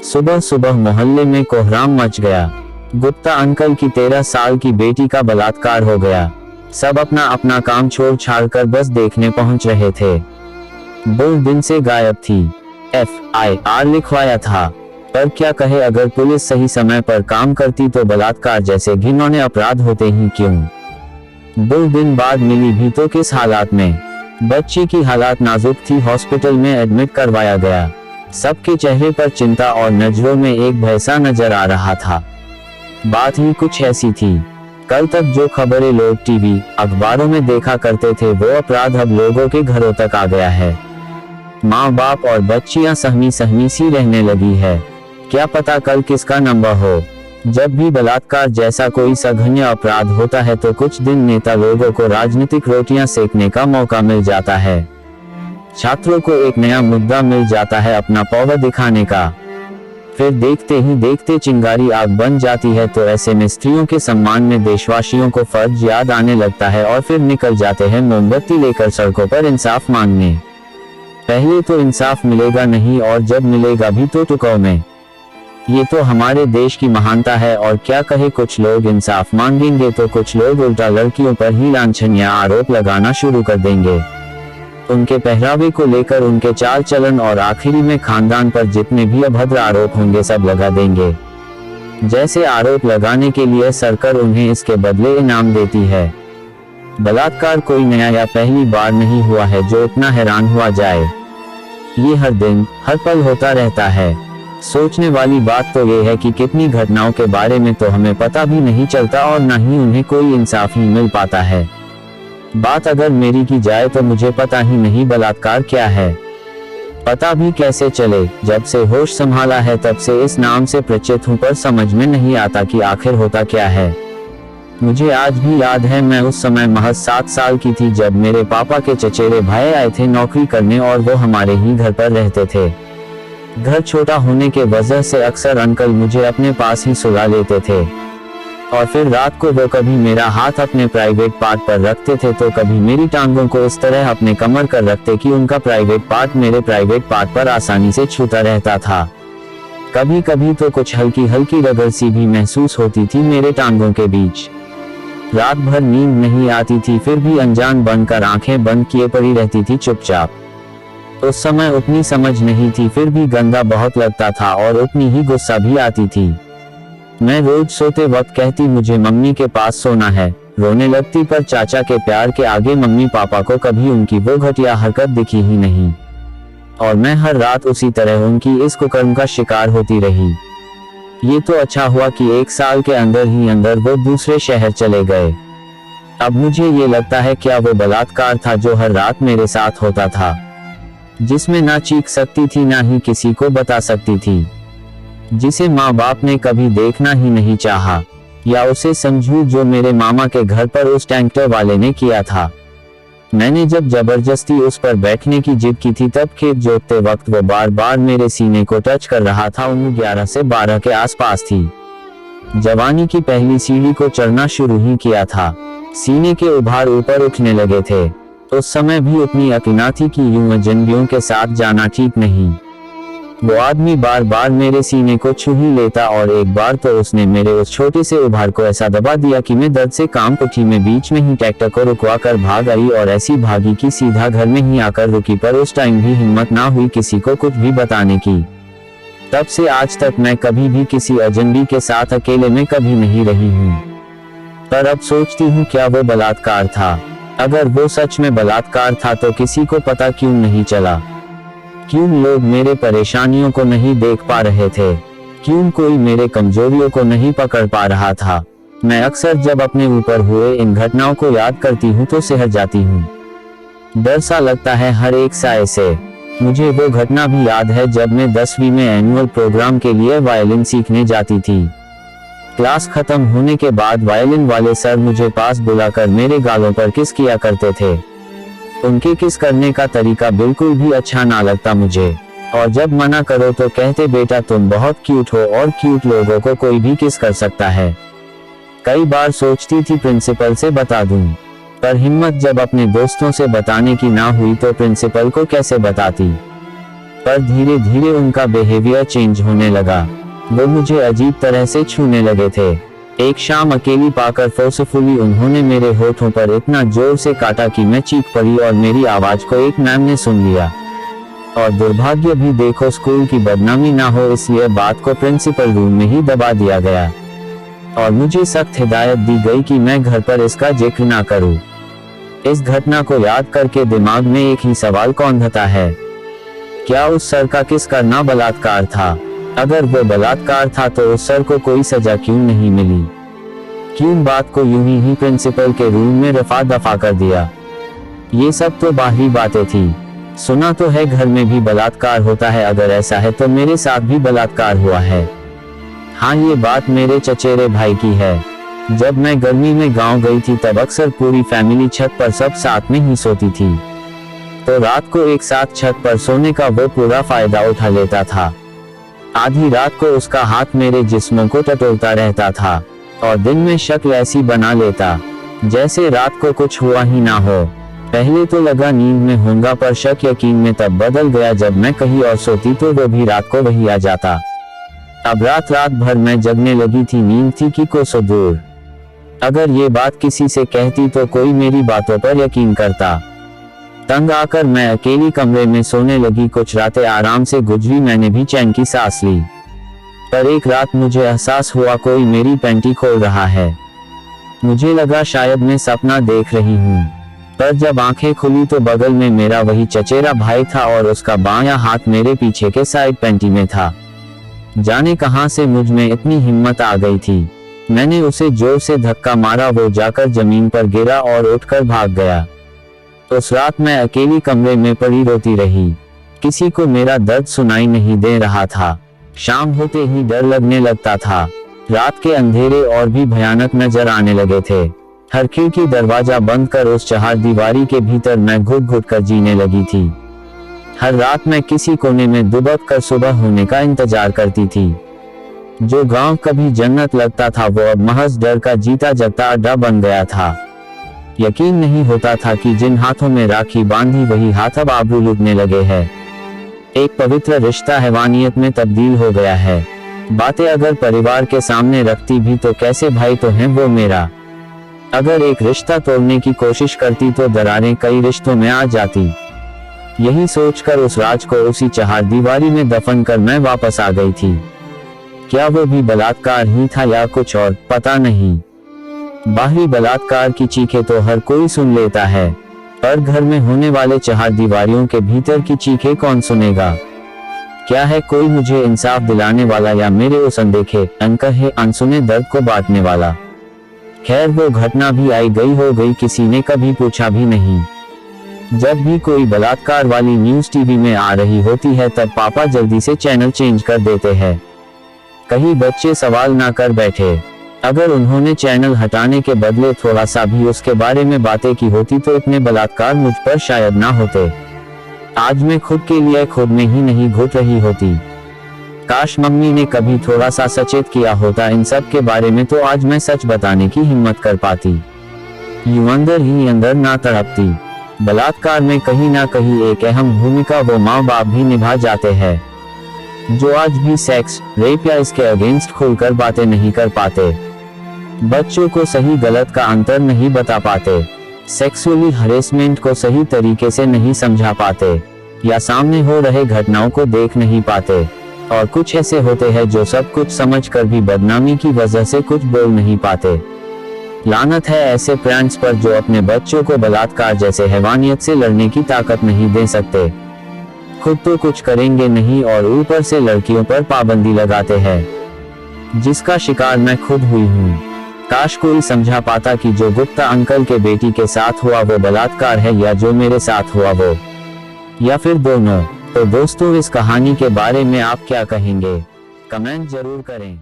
सुबह सुबह मोहल्ले में कोहराम मच गया। गुप्ता अंकल की 13 साल की बेटी का बलात्कार हो गया। सब अपना अपना काम छोड़ छाड़ कर बस देखने पहुंच रहे थे। 2 दिन से गायब थी। FIR लिखवाया था, पर क्या कहे, अगर पुलिस सही समय पर काम करती तो बलात्कार जैसे घिनौने अपराध होते ही क्यों। 2 दिन बाद मिली भी तो किस हालात में। बच्ची की हालत नाजुक थी, हॉस्पिटल में एडमिट करवाया गया। सबके चेहरे पर चिंता और नजरों में एक भय सा नजर आ रहा था। बात ही कुछ ऐसी थी, कल तक जो खबरें लोग टीवी अखबारों में देखा करते थे वो अपराध अब लोगों के घरों तक आ गया है। माँ बाप और बच्चियां सहमी सहमी सी रहने लगी है। क्या पता कल किसका नंबर हो। जब भी बलात्कार जैसा कोई सघन्य अपराध होता है तो कुछ दिन नेता लोगों को राजनीतिक रोटियां सेकने का मौका मिल जाता है। छात्रों को एक नया मुद्दा मिल जाता है अपना पावर दिखाने का। फिर देखते ही देखते चिंगारी आग बन जाती है, तो ऐसे में स्त्रियों के सम्मान में देशवासियों को फर्ज याद आने लगता है और फिर निकल जाते हैं मोमबत्ती लेकर सड़कों पर इंसाफ मांगने। पहले तो इंसाफ मिलेगा नहीं, और जब मिलेगा भी तो टुकड़ों में। ये तो हमारे देश की महानता है। और क्या कहे, कुछ लोग इंसाफ मांगेंगे तो कुछ लोग उल्टा लड़कियों पर ही लांछनीय आरोप लगाना शुरू कर देंगे। उनके पहरावे को लेकर, उनके चाल चलन और आखिरी में खानदान पर जितने भी अभद्र आरोप होंगे सब लगा देंगे। जैसे आरोप लगाने के लिए सरकार उन्हें इसके बदले इनाम देती है। बलात्कार कोई नया या पहली बार नहीं हुआ है जो इतना हैरान हुआ जाए। ये हर दिन हर पल होता रहता है। सोचने वाली बात तो ये है कि कितनी घटनाओं के बारे में तो हमें पता भी नहीं चलता और न ही उन्हें कोई इंसाफ ही मिल पाता है। बात अगर मेरी की जाए तो मुझे पता ही नहीं बलात्कार क्या है। पता भी कैसे चले, जब से होश संभाला है तब से इस नाम से परिचित हूँ, पर समझ में नहीं आता कि आखिर होता क्या है। मुझे आज भी याद है, मैं उस समय महज 7 साल की थी जब मेरे पापा के चचेरे भाई आए थे नौकरी करने, और वो हमारे ही घर पर रहते थे। घर छोटा होने के वजह से अक्सर अंकल मुझे अपने पास ही सुला लेते थे, और फिर रात को वो कभी मेरा हाथ अपने प्राइवेट पार्ट पर रखते थे तो कभी मेरी टांगों को इस तरह अपने कमर कर रखते कि उनका प्राइवेट पार्ट मेरे प्राइवेट पार्ट पर आसानी से छूता रहता था। कभी कभी तो कुछ हल्की हल्की रगड़ सी भी महसूस होती थी मेरे टांगों के बीच। रात भर नींद नहीं आती थी, फिर भी अनजान बनकर आंखें बंद किए पड़ी रहती थी चुपचाप। उस समय उतनी समझ नहीं थी, फिर भी गंदा बहुत लगता था और उतनी ही गुस्सा भी आती थी। मैं रोज सोते वक्त कहती मुझे मम्मी के पास सोना है, रोने लगती, पर चाचा के प्यार के आगे मम्मी पापा को कभी उनकी वो घटिया हरकत दिखी ही नहीं, और मैं हर रात उसी तरह उनकी इस कुकर्म का शिकार होती रही। ये तो अच्छा हुआ कि 1 साल के अंदर ही अंदर वो दूसरे शहर चले गए। अब मुझे ये लगता है क्या वो बलात्कार था जो हर रात मेरे साथ होता था, जिसमें ना चीख सकती थी ना ही किसी को बता सकती थी, जिसे माँ बाप ने कभी देखना ही नहीं चाहा, या उसे समझूं जो मेरे मामा के घर पर उस टैंकर वाले ने किया था। मैंने जब जबरदस्ती उस पर बैठने की जिद की थी तब खेत जोतते वक्त वो बार बार मेरे सीने को टच कर रहा था। उम्र 11 से 12 के आसपास थी। जवानी की पहली सीढ़ी को चढ़ना शुरू ही किया था। सीने के उभार ऊपर उठने लगे थे। उस समय भी उतनी अक्ल न थी कि यूं अजनबियों के साथ जाना ठीक नहीं। वो आदमी बार बार मेरे सीने को छू ही लेता, और एक बार तो उसने मेरे उस छोटे से उभार को ऐसा दबा दिया कि मैं दर्द से काम उठी में बीच में ही ट्रैक्टर को रुकवा कर भाग आई, और ऐसी भागी कि सीधा घर में ही आकर रुकी, पर उस टाइम भी हिम्मत ना हुई किसी को कुछ भी बताने की। तब से आज तक मैं कभी भी किसी अजनबी के साथ अकेले में कभी नहीं रही हूँ। पर अब सोचती हूँ क्या वो बलात्कार था? अगर वो सच में बलात्कार था तो किसी को पता क्यों नहीं चला? क्यों लोग मेरे परेशानियों को नहीं देख पा रहे थे? क्यों कोई मेरे कमजोरियों को नहीं पकड़ पा रहा था? मैं अक्सर जब अपने ऊपर हुए इन घटनाओं को याद करती हूँ तो सहज जाती हूँ। डर सा लगता है हर एक साए से। मुझे वो घटना भी याद है जब मैं 10वीं में एनुअल प्रोग्राम के लिए वायलिन सीखने जाती थी। क्लास खत्म होने के बाद वायलिन वाले सर मुझे पास बुलाकर मेरे गालों पर किस किया करते थे। उनके किस करने का तरीका बिल्कुल भी अच्छा ना लगता मुझे, और जब मना करो तो कहते बेटा तुम बहुत क्यूट हो, और क्यूट लोगों को कोई भी किस कर सकता है। कई बार सोचती थी प्रिंसिपल से बता दूं, पर हिम्मत जब अपने दोस्तों से बताने की ना हुई तो प्रिंसिपल को कैसे बताती। पर धीरे धीरे उनका बिहेवियर चेंज होने लगा। वो मुझे अजीब तरह से छूने लगे थे। एक शाम अकेली पाकर फोर्सफुली उन्होंने मेरे होठों पर इतना जोर से काटा कि मैं चीख पड़ी और मेरी आवाज को एक मैम ने सुन लिया। और दुर्भाग्य भी देखो, स्कूल की बदनामी ना हो इसलिए बात को प्रिंसिपल रूम में ही दबा दिया गया और मुझे सख्त हिदायत दी गई कि मैं घर पर इसका जिक्र ना करूं। इस घटना को याद करके दिमाग में एक ही सवाल कौंधता है, क्या उस सर का किस करना बलात्कार था? अगर वो बलात्कार था तो उस सर को कोई सजा क्यों नहीं मिली? क्यों बात को यूं ही प्रिंसिपल के रूम में रफा दफा कर दिया? ये सब तो बाहरी बातें थी। सुना तो है घर में भी बलात्कार होता है, अगर ऐसा है तो मेरे साथ भी बलात्कार हुआ है। हाँ, ये बात मेरे चचेरे भाई की है। जब मैं गर्मी में गांव गई थी तब अक्सर पूरी फैमिली छत पर सब साथ में ही सोती थी, तो रात को एक साथ छत पर सोने का वो पूरा फायदा उठा लेता था। आधी रात को उसका हाथ मेरे जिस्म को टटोलता रहता था और दिन में शक्ल ऐसी बना लेता जैसे रात को कुछ हुआ ही ना हो। पहले तो लगा नींद में होऊंगा, पर शक यकीन में तब बदल गया जब मैं कहीं और सोती तो वो भी रात को वही आ जाता। अब रात भर मैं जगने लगी थी, नींद थी कि कोसों दूर। अगर ये बात किसी से कहती तो कोई मेरी बातों पर यकीन करता। तंग आकर मैं अकेली कमरे में सोने लगी। कुछ रातें आराम से गुजरी, मैंने भी चैन की सांस ली। पर एक रात मुझे एहसास हुआ कोई मेरी पैंटी खोल रहा है। मुझे लगा शायद मैं सपना देख रही हूँ, पर जब आंखें खुली तो बगल में मेरा वही चचेरा भाई था और उसका बायां हाथ मेरे पीछे के साइड पैंटी में था। जाने कहां से मुझ में इतनी हिम्मत आ गई थी। मैंने उसे जोर से धक्का मारा, वो जाकर जमीन पर गिरा और उठकर भाग गया। उस रात मैं अकेली कमरे में पड़ी रोती रही। किसी को मेरा दर्द सुनाई नहीं दे रहा था। शाम होते ही डर लगने लगता था। रात के अंधेरे और भी भयानक नजर आने लगे थे। हर खिड़की दरवाजा बंद कर उस चहारदीवारी के भीतर मैं घुट घुट कर जीने लगी थी। हर रात मैं किसी कोने में दुबक कर सुबह होने का इंतजार करती थी। जो गांव कभी जन्नत लगता था वो अब महज डर का जीता जगता अड्डा बन गया था। यकीन नहीं होता था कि जिन हाथों में राखी बांधी वही हाथ अब आबरू लूटने लगे हैं। एक पवित्र रिश्ता हैवानियत में तब्दील हो गया है। बातें अगर परिवार के सामने रखती भी तो कैसे भाई तो है वो मेरा। अगर एक रिश्ता तोड़ने की कोशिश करती तो दरारें कई रिश्तों में आ जाती। यही सोचकर उस राज को उसी चहारदीवारी में दफन कर मैं वापस आ गई थी। क्या वो भी बलात्कार ही था या कुछ और, पता नहीं। बाहरी बलात्कार की चीखें तो हर कोई सुन लेता है, पर घर में होने वाले चहारदीवारियों के भीतर की चीखें कौन सुनेगा? क्या है कोई मुझे इंसाफ दिलाने वाला या मेरे उस अनदेखे, अनकहे, अनसुने दर्द को बांटने वाला? खैर, वो घटना भी आई गई हो गई, किसी ने कभी पूछा भी नहीं। जब भी कोई बलात्कार वाली न्यूज टीवी में आ रही होती है तब पापा जल्दी से चैनल चेंज कर देते हैं, कहीं बच्चे सवाल ना कर बैठे। अगर उन्होंने चैनल हटाने के बदले थोड़ा सा भी उसके बारे में बातें की होती तो इतने बलात्कार मुझ पर शायद ना होते। आज मैं खुद के लिए खुद में ही नहीं घुट रही होती। काश मम्मी ने कभी थोड़ा सा सचेत किया होता इन सब के बारे में तो आज मैं सच बताने की हिम्मत कर पाती। यूं अंदर ही अंदर ना तड़पती। बलात्कार में कहीं ना कहीं एक अहम भूमिका वो माँ बाप भी निभा जाते हैं, जो आज भी सेक्स, रेप या इसके अगेंस्ट खुलकर बातें नहीं कर पाते। बच्चों को सही गलत का अंतर नहीं बता पाते, सेक्सुअली हरेसमेंट को सही तरीके से नहीं समझा पाते या सामने हो रहे घटनाओं को देख नहीं पाते। और कुछ ऐसे होते हैं जो सब कुछ समझकर भी बदनामी की वजह से कुछ बोल नहीं पाते। लानत है ऐसे पेरेंट्स पर जो अपने बच्चों को बलात्कार जैसे हैवानियत से लड़ने की ताकत नहीं दे सकते। खुद तो कुछ करेंगे नहीं और ऊपर से लड़कियों पर पाबंदी लगाते हैं, जिसका शिकार मैं खुद हुई हूँ। काश कोई समझा पाता कि जो गुप्ता अंकल के बेटी के साथ हुआ वो बलात्कार है या जो मेरे साथ हुआ वो, या फिर दोनों। तो दोस्तों, इस कहानी के बारे में आप क्या कहेंगे? कमेंट जरूर करें।